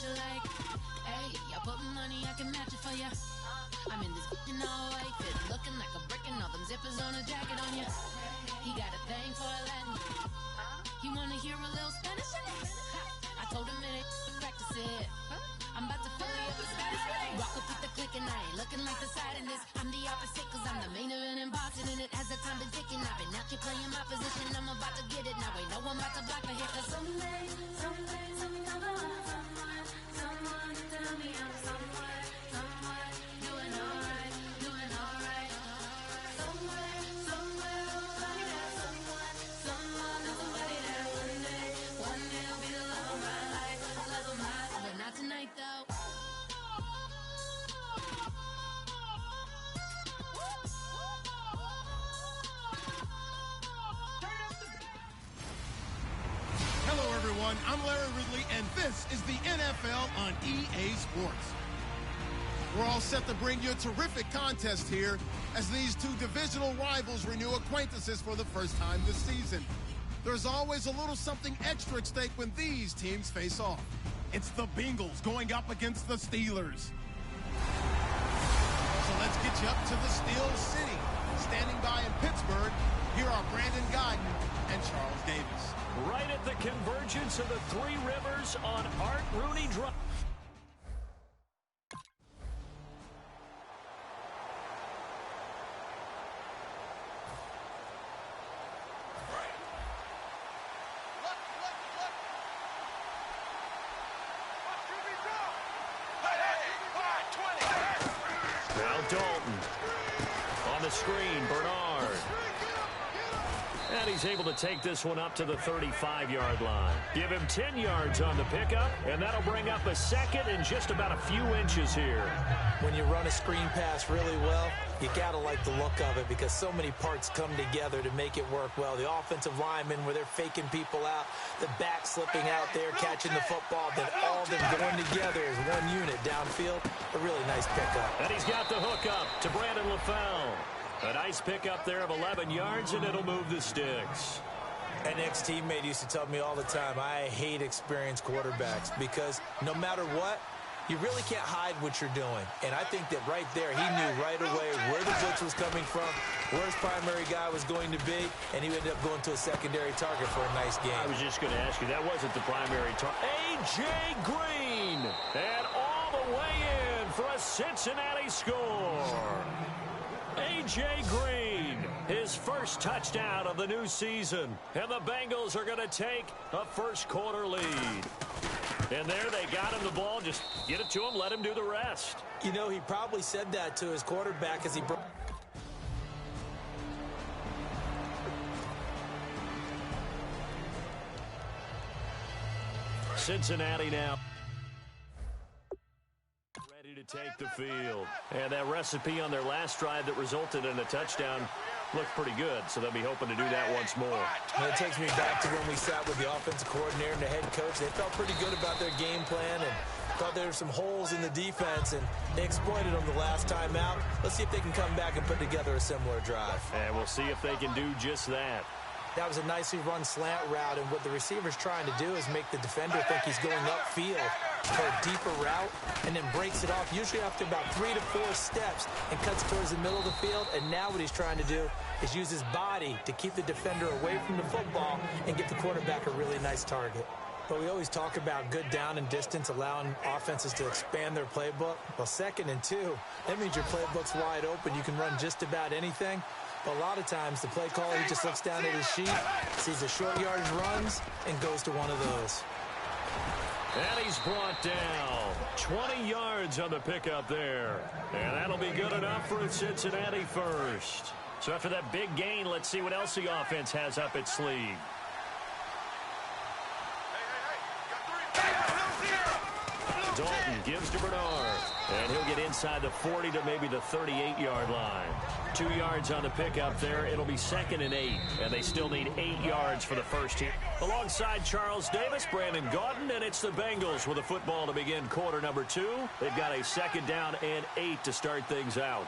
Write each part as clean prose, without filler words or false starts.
you like. Hey, y'all put money, I can match it for ya. I'm in this all white fit, looking like a brick and all them zippers on a jacket on ya. He got a thing for a Latin. He wanna hear a little Spanish? I told him it ain't practice it. I'm about to fill you up with Spanish. Rock up with the click and I ain't looking like the side in this. I'm the opposite cause I'm the main event in boxing and it has the time been ticking. I've been out here playing my position. I'm about to get it now. Ain't no one about to block me here cause someday, someone tell me I'm someone doing alright. Somewhere, somebody that one day will be the love of my life, but not tonight though. Hello, everyone. I'm Larry Ridley, and this is the NFL on EA Sports. We're all set to bring you a terrific contest here as these two divisional rivals renew acquaintances for the first time this season. There's always a little something extra at stake when these teams face off. It's the Bengals going up against the Steelers. So let's get you up to the Steel City. Standing by in Pittsburgh, here are Brandon Guyton and Charles Davis. Right at the convergence of the Three Rivers on Art Rooney Drive. Now Dalton. On the screen, Bernard. And he's able to take this one up to the 35-yard line. Give him 10 yards on the pickup, and that'll bring up a second in just about a few inches here. When you run a screen pass really well, you got to like the look of it because so many parts come together to make it work well. The offensive linemen where they're faking people out, the back slipping out there, catching the football, then all of them going together as one unit downfield. A really nice pickup. And he's got the hook up to Brandon LaFell. A nice pickup there of 11 yards, and it'll move the sticks. An ex-teammate used to tell me all the time, I hate experienced quarterbacks because no matter what, you really can't hide what you're doing. And I think that right there, he knew right away where the blitz was coming from, where his primary guy was going to be, and he ended up going to a secondary target for a nice game. I was just going to ask you, that wasn't the primary target. A.J. Green, and all the way in for a Cincinnati score. A.J. Green, his first touchdown of the new season. And the Bengals are going to take a first-quarter lead. And there they got him the ball. Just get it to him, let him do the rest. You know, he probably said that to his quarterback as he broke. Cincinnati now ready to take the field. And that recipe on their last drive that resulted in a touchdown looked pretty good, so they'll be hoping to do that once more. And it takes me back to when we sat with the offensive coordinator and the head coach. They felt pretty good about their game plan and thought there were some holes in the defense, and they exploited them the last time out. Let's see if they can come back and put together a similar drive. And we'll see if they can do just that. That was a nicely run slant route, and what the receiver's trying to do is make the defender think he's going upfield for a deeper route, and then breaks it off, usually after about 3 to 4 steps, and cuts towards the middle of the field. And now what he's trying to do is use his body to keep the defender away from the football and give the quarterback a really nice target. But we always talk about good down and distance, allowing offenses to expand their playbook. Well, 2nd and 2, that means your playbook's wide open. You can run just about anything. But a lot of times, the play caller, he just looks down at his sheet, sees the short yardage runs, and goes to one of those. And he's brought down 20 yards on the pickup there. And that'll be good enough for a Cincinnati first. So after that big gain, let's see what else the offense has up its sleeve. Dalton gives to Bernard, and he'll get inside the 40 to maybe the 38-yard line. 2 yards on the pickup there. It'll be 2nd and 8, and they still need 8 yards for the first here. Alongside Charles Davis, Brandon Gautin, and it's the Bengals with a football to begin quarter number 2. They've got a 2nd down and 8 to start things out.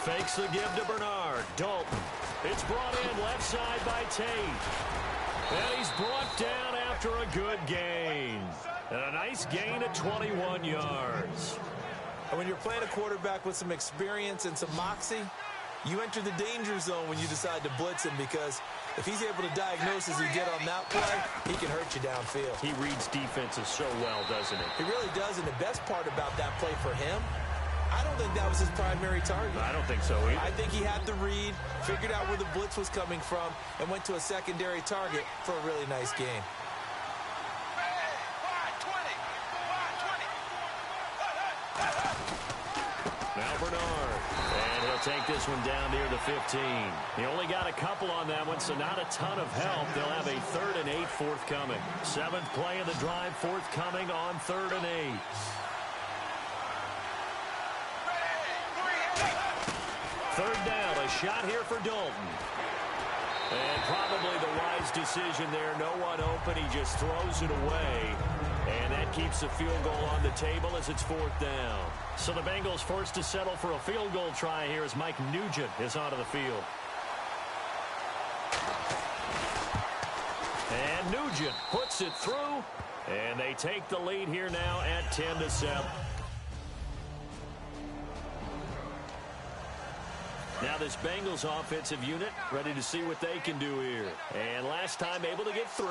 Fakes the give to Bernard. Dalton. It's brought in left side by Tate. And he's brought down after a good gain. And a nice gain of 21 yards. And when you're playing a quarterback with some experience and some moxie, you enter the danger zone when you decide to blitz him, because if he's able to diagnose as he did on that play, he can hurt you downfield. He reads defenses so well, doesn't he? He really does, and the best part about that play for him, I don't think that was his primary target. I don't think so either. I think he had the read, figured out where the blitz was coming from, and went to a secondary target for a really nice gain. Now Bernard, and he'll take this one down near the 15. He only got a couple on that one, so not a ton of help. They'll have a 3rd and 8 forthcoming. 7th play of the drive forthcoming on 3rd and 8. Third down, a shot here for Dalton. And probably the wise decision there. No one open. He just throws it away. And that keeps the field goal on the table as it's 4th down. So the Bengals forced to settle for a field goal try here as Mike Nugent is onto the field. And Nugent puts it through. And they take the lead here now at 10-7. Now this Bengals offensive unit ready to see what they can do here. And last time able to get 3.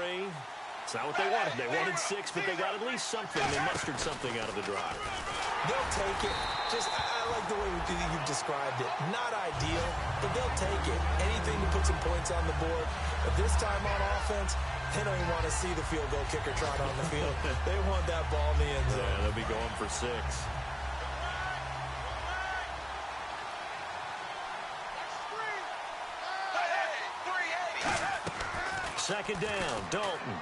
It's not what they wanted. They wanted 6, but they got at least something. They mustered something out of the drive. They'll take it. I like the way you've described it. Not ideal, but they'll take it. Anything to put some points on the board. But this time on offense, they don't even want to see the field goal kicker trot on the field. They want that ball in the end zone. Yeah, they'll be going for 6. Second down, Dalton.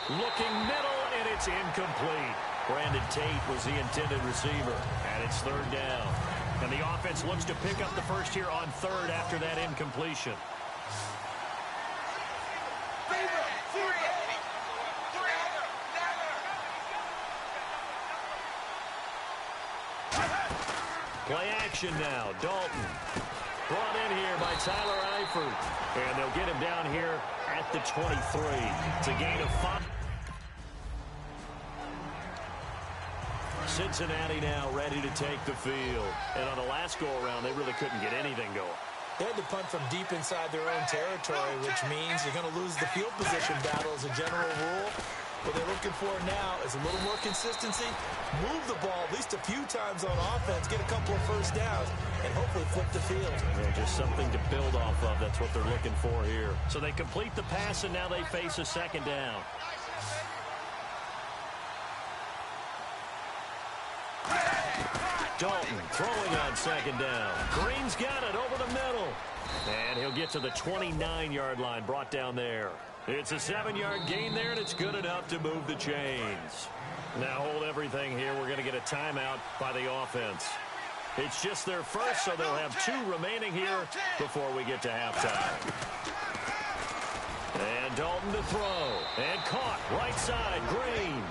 Looking middle, and it's incomplete. Brandon Tate was the intended receiver, and it's 3rd down. And the offense looks to pick up the first here on 3rd after that incompletion. Play action now, Dalton. Brought in here by Tyler Eifert. And they'll get him down here at the 23. It's a gain of 5. Cincinnati now ready to take the field. And on the last go-around, they really couldn't get anything going. They had to punt from deep inside their own territory, which means you're going to lose the field position battle as a general rule. What they're looking for now is a little more consistency, move the ball at least a few times on offense, get a couple of first downs, and hopefully flip the field. Yeah, just something to build off of. That's what they're looking for here. So they complete the pass, and now they face a 2nd down. Dalton throwing on 2nd down. Green's got it over the middle. And he'll get to the 29-yard line, brought down there. It's a 7-yard gain there, and it's good enough to move the chains. Now hold everything here. We're going to get a timeout by the offense. It's just their first, so they'll have 2 remaining here before we get to halftime. And Dalton to throw. And caught right side, Green.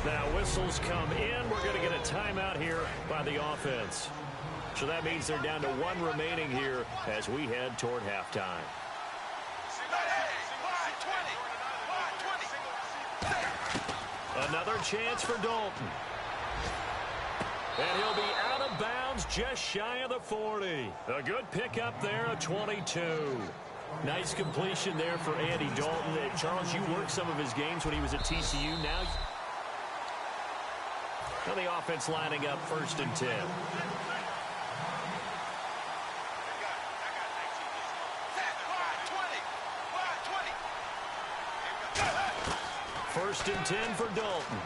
Now whistles come in. We're going to get a timeout here by the offense. So that means they're down to 1 remaining here as we head toward halftime. Another chance for Dalton. And he'll be out of bounds just shy of the 40. A good pickup there, a 22. Nice completion there for Andy Dalton. Charles, you worked some of his games when he was at TCU. Now the offense lining up 1st and 10. First and 10 for Dalton.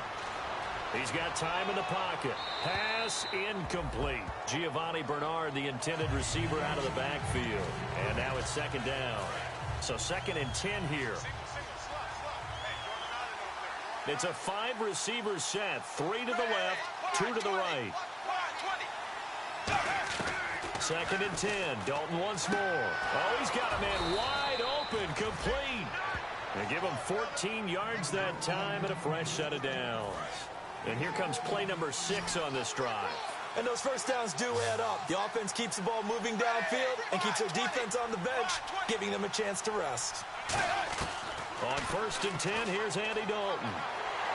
He's got time in the pocket. Pass incomplete. Giovanni Bernard, the intended receiver, out of the backfield. And now it's 2nd down. So 2nd and 10 here. It's a 5-receiver set. 3 to the left, 2 to the right. 2nd and 10. Dalton once more. Oh, he's got a man wide open, complete. They give him 14 yards that time and a fresh set of downs. And here comes play number 6 on this drive. And those first downs do add up. The offense keeps the ball moving downfield and keeps their defense on the bench, giving them a chance to rest. On 1st and 10, here's Andy Dalton.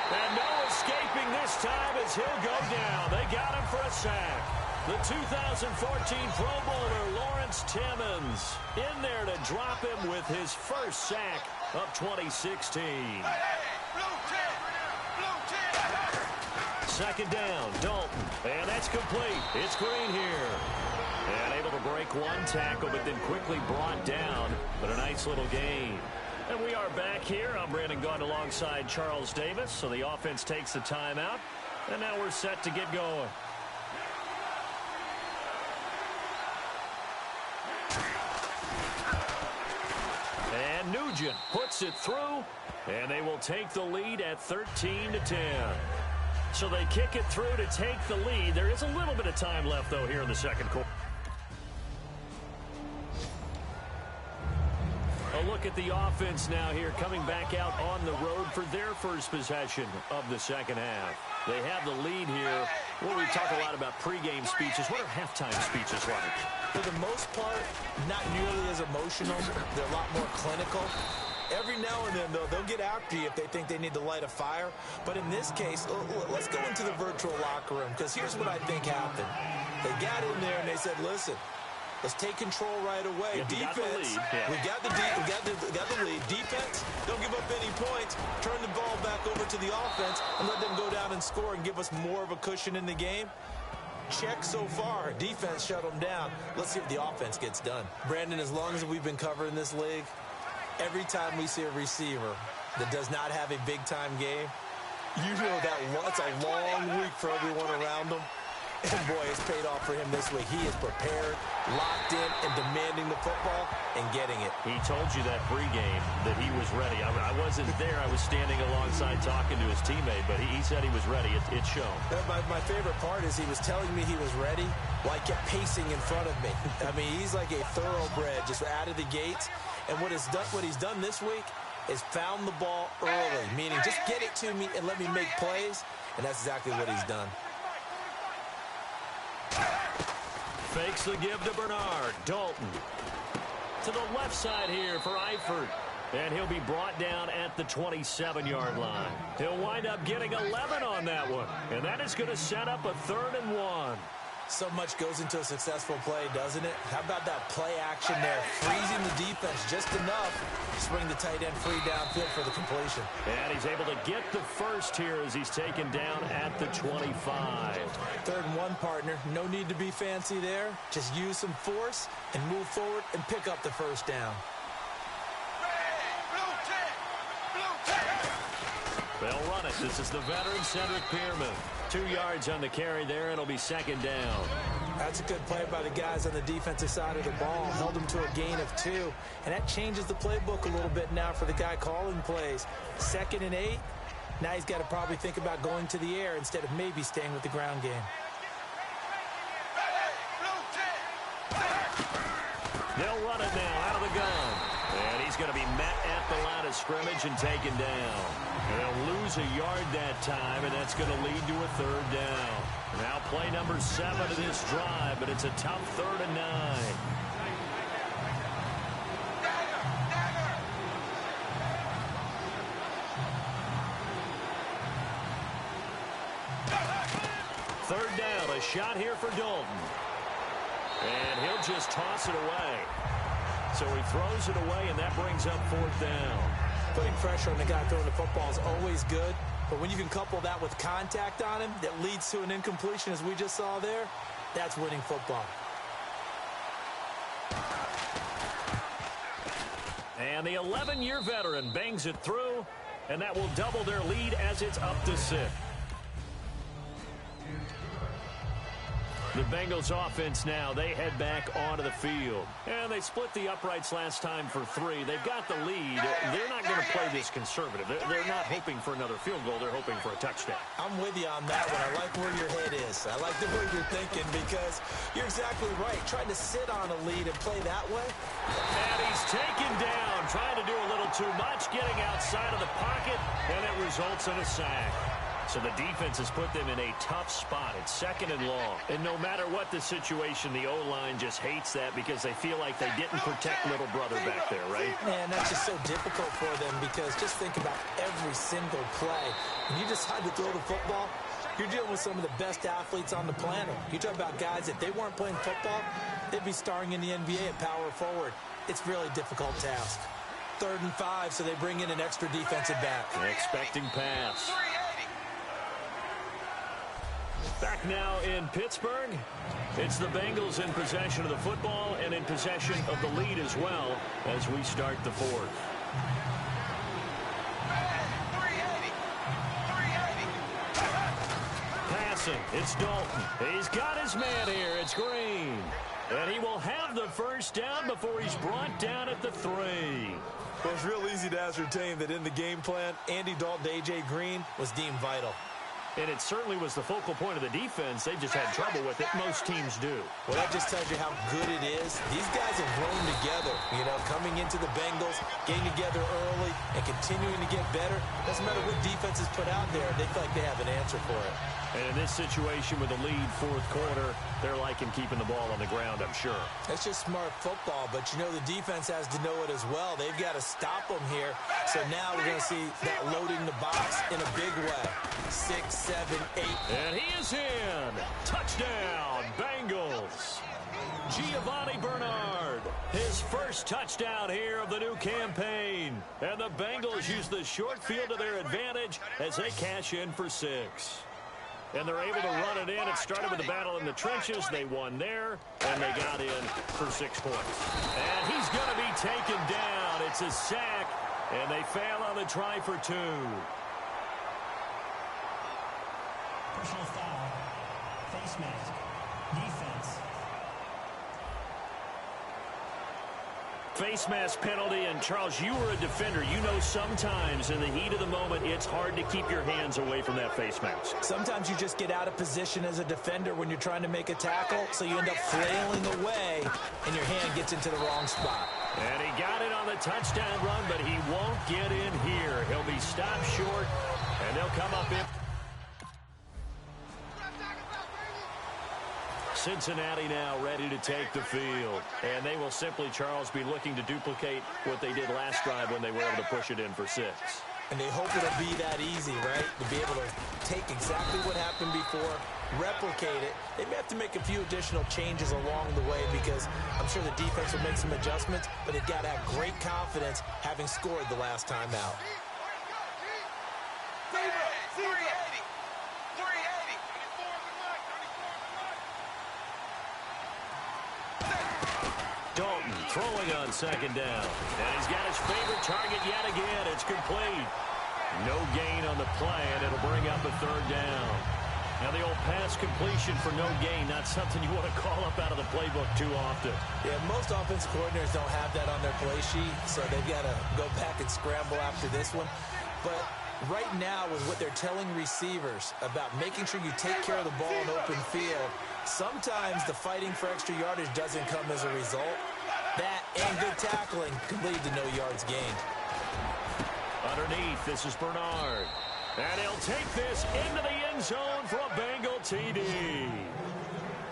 And no escaping this time as he'll go down. They got him for a sack. The 2014 Pro Bowler, Lawrence Timmons, in there to drop him with his first sack of 2016. Second down, Dalton, and that's complete. It's Green here. And able to break one tackle, but then quickly brought down. But a nice little gain. And we are back here. I'm Brandon Gaudin alongside Charles Davis. So the offense takes the timeout. And now we're set to get going. And Nugent puts it through. And they will take the lead at 13-10. So they kick it through to take the lead. There is a little bit of time left, though, here in the second quarter. A look at the offense now here, coming back out on the road for their first possession of the second half. They have the lead here. Well, we talk a lot about pregame speeches. What are halftime speeches like? For the most part, not nearly as emotional. They're a lot more clinical. Every now and then, though, they'll get after you if they think they need to light a fire. But in this case, let's go into the virtual locker room, because here's what I think happened. They got in there and they said, listen, let's take control right away. Yeah, defense, we got the lead. Defense, don't give up any points. Turn the ball back over to the offense and let them go down and score and give us more of a cushion in the game. Check so far. Defense shut them down. Let's see if the offense gets done. Brandon, as long as we've been covering this league, every time we see a receiver that does not have a big-time game, you know that's a long week for everyone around them. And, boy, it's paid off for him this week. He is prepared, locked in, and demanding the football and getting it. He told you that pregame that he was ready. I wasn't there. I was standing alongside talking to his teammate, but he said he was ready. It showed. My favorite part is he was telling me he was ready while he kept pacing in front of me. I mean, he's like a thoroughbred just out of the gates. And what he's done this week is found the ball early, meaning just get it to me and let me make plays, and that's exactly what he's done. Fakes the give to Bernard. Dalton to the left side here for Eifert. And he'll be brought down at the 27-yard line. He'll wind up getting 11 on that one. And that is going to set up a 3rd and 1. So much goes into a successful play, doesn't it? How about that play action there? Freezing the defense just enough to swing the tight end free downfield for the completion. And he's able to get the first here as he's taken down at the 25. 3rd and 1, partner. No need to be fancy there. Just use some force and move forward and pick up the first down. They'll run it. This is the veteran Cedric Pierman. 2 yards on the carry there. It'll be 2nd down. That's a good play by the guys on the defensive side of the ball. Held them to a gain of 2. And that changes the playbook a little bit now for the guy calling plays. 2nd and 8. Now he's got to probably think about going to the air instead of maybe staying with the ground game. They'll run it now out of the gun. And he's going to be met at the line of scrimmage and taken down. And they'll lose a yard that time, and that's going to lead to a 3rd down. Now play number 7 of this drive, but it's a tough 3rd and 9. Third down, a shot here for Dalton. And he'll just toss it away. So he throws it away, and that brings up 4th down. Putting pressure on the guy throwing the football is always good. But when you can couple that with contact on him that leads to an incompletion, as we just saw there, that's winning football. And the 11-year veteran bangs it through, and that will double their lead as it's up to 6. The Bengals offense now, they head back onto the field. And they split the uprights last time for 3. They've got the lead. They're not going to play this conservative. They're not hoping for another field goal. They're hoping for a touchdown. I'm with you on that one. I like where your head is. I like the way you're thinking because you're exactly right. Trying to sit on a lead and play that way. And he's taken down, trying to do a little too much, getting outside of the pocket, and it results in a sack. So the defense has put them in a tough spot. It's 2nd and long. And no matter what the situation, the O-line just hates that because they feel like they didn't protect little brother back there, right? Man, that's just so difficult for them because just think about every single play. When you decide to throw the football, you're dealing with some of the best athletes on the planet. You talk about guys, if they weren't playing football, they'd be starring in the NBA at power forward. It's a really difficult task. 3rd and 5, so they bring in an extra defensive back. Expecting pass. Back now in Pittsburgh. It's the Bengals in possession of the football and in possession of the lead as well as we start the 4th. Passing, it's Dalton. He's got his man here. It's Green. And he will have the first down before he's brought down at the 3. Well, it's real easy to ascertain that in the game plan, Andy Dalton to A.J. Green was deemed vital. And it certainly was the focal point of the defense. They just had trouble with it. Most teams do. Well, that just tells you how good it is. These guys have grown together, coming into the Bengals, getting together early, and continuing to get better. Doesn't matter what defense is put out there. They feel like they have an answer for it. And in this situation with the lead 4th quarter, they're liking keeping the ball on the ground, I'm sure. That's just smart football, but the defense has to know it as well. They've got to stop them here. So now we're going to see that loading the box in a big way. 6, 7, 8. And he is in. Touchdown, Bengals. Giovanni Bernard, his first touchdown here of the new campaign. And the Bengals use the short field to their advantage as they cash in for 6. And they're able to run it in. It started with the battle in the trenches. They won there, and they got in for 6 points. And he's going to be taken down. It's a sack, and they fail on the try for 2. Personal foul, face mask, defense. Face mask penalty, and Charles, you were a defender. You know sometimes in the heat of the moment, it's hard to keep your hands away from that face mask. Sometimes you just get out of position as a defender when you're trying to make a tackle, so you end up flailing away, and your hand gets into the wrong spot. And he got it on the touchdown run, but he won't get in here. He'll be stopped short, and they'll come up in. Cincinnati now ready to take the field. And they will simply, Charles, be looking to duplicate what they did last drive when they were able to push it in for 6. And they hope it'll be that easy, right? To be able to take exactly what happened before, replicate it. They may have to make a few additional changes along the way because I'm sure the defense will make some adjustments, but they've got to have great confidence having scored the last time out. Dalton throwing on 2nd down. And he's got his favorite target yet again. It's complete. No gain on the play, and it'll bring up a 3rd down. Now the old pass completion for no gain, not something you want to call up out of the playbook too often. Yeah, most offensive coordinators don't have that on their play sheet, so they've got to go back and scramble after this one. But right now, with what they're telling receivers about making sure you take care of the ball in open field, sometimes the fighting for extra yardage doesn't come as a result. That and good tackling could lead to no yards gained. Underneath, this is Bernard. And he'll take this into the end zone for a Bengal TD.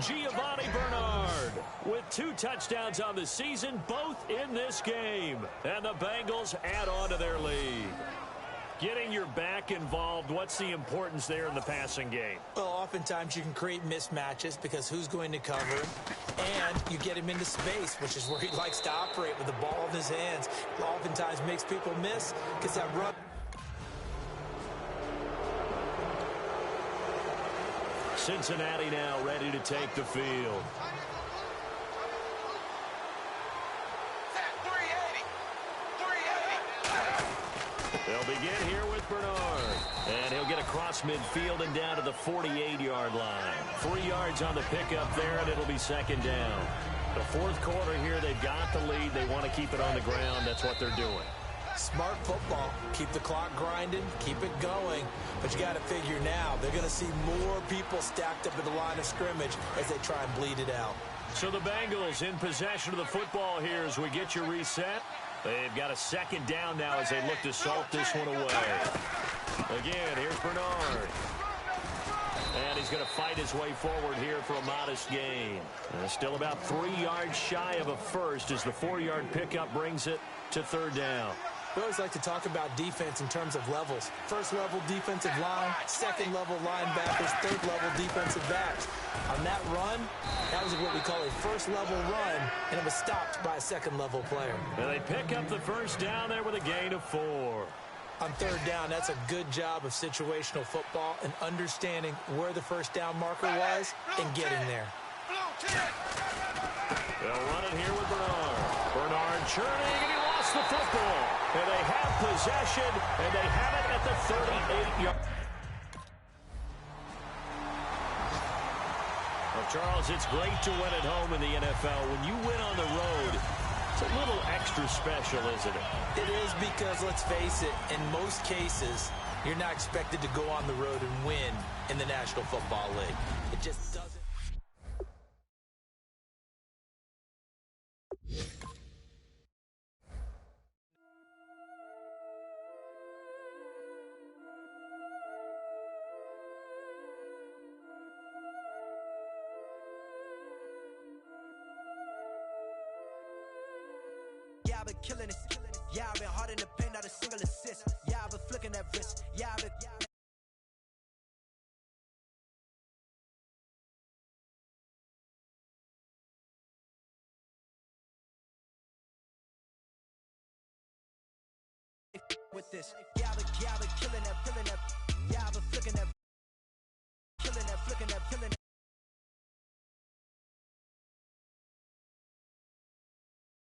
Giovanni Bernard with 2 touchdowns on the season, both in this game. And the Bengals add on to their lead. Getting your back involved, what's the importance there in the passing game? Well, oftentimes you can create mismatches because who's going to cover him, and you get him into space, which is where he likes to operate with the ball in his hands. Oftentimes makes people miss because that run. Cincinnati now ready to take the field. They'll begin here with Bernard. And he'll get across midfield and down to the 48-yard line. 3 yards on the pickup there, and it'll be 2nd down. The 4th quarter here, they've got the lead. They want to keep it on the ground. That's what they're doing. Smart football. Keep the clock grinding. Keep it going. But you got to figure now, they're going to see more people stacked up at the line of scrimmage as they try and bleed it out. So the Bengals in possession of the football here as we get you reset. They've got a 2nd down now as they look to salt this one away. Again, here's Bernard. And he's going to fight his way forward here for a modest gain. Still about 3 yards shy of a first as the 4-yard pickup brings it to third down. We always like to talk about defense in terms of levels. First level defensive line, second level linebackers, third level defensive backs. On that run, that was what we call a first level run, and it was stopped by a second level player. And they pick up the first down there with a gain of 4. On third down, that's a good job of situational football and understanding where the first down marker was and getting there. They'll run it here with Bernard. Bernard churning, and he lost the football. And they have possession, and they have it at the 38-yard. Well, Charles, it's great to win at home in the NFL. When you win on the road, it's a little extra special, isn't it? It is because, let's face it, in most cases, you're not expected to go on the road and win in the National Football League. It just doesn't. Yeah, I've been killing it. Yeah, I've been hard in the paint, not a single assist. Yeah, I've been flicking that wrist. Yeah, I've been... with this. Yeah, I've been killing that, yeah, I've been flicking that, killing that, flicking that, killing that.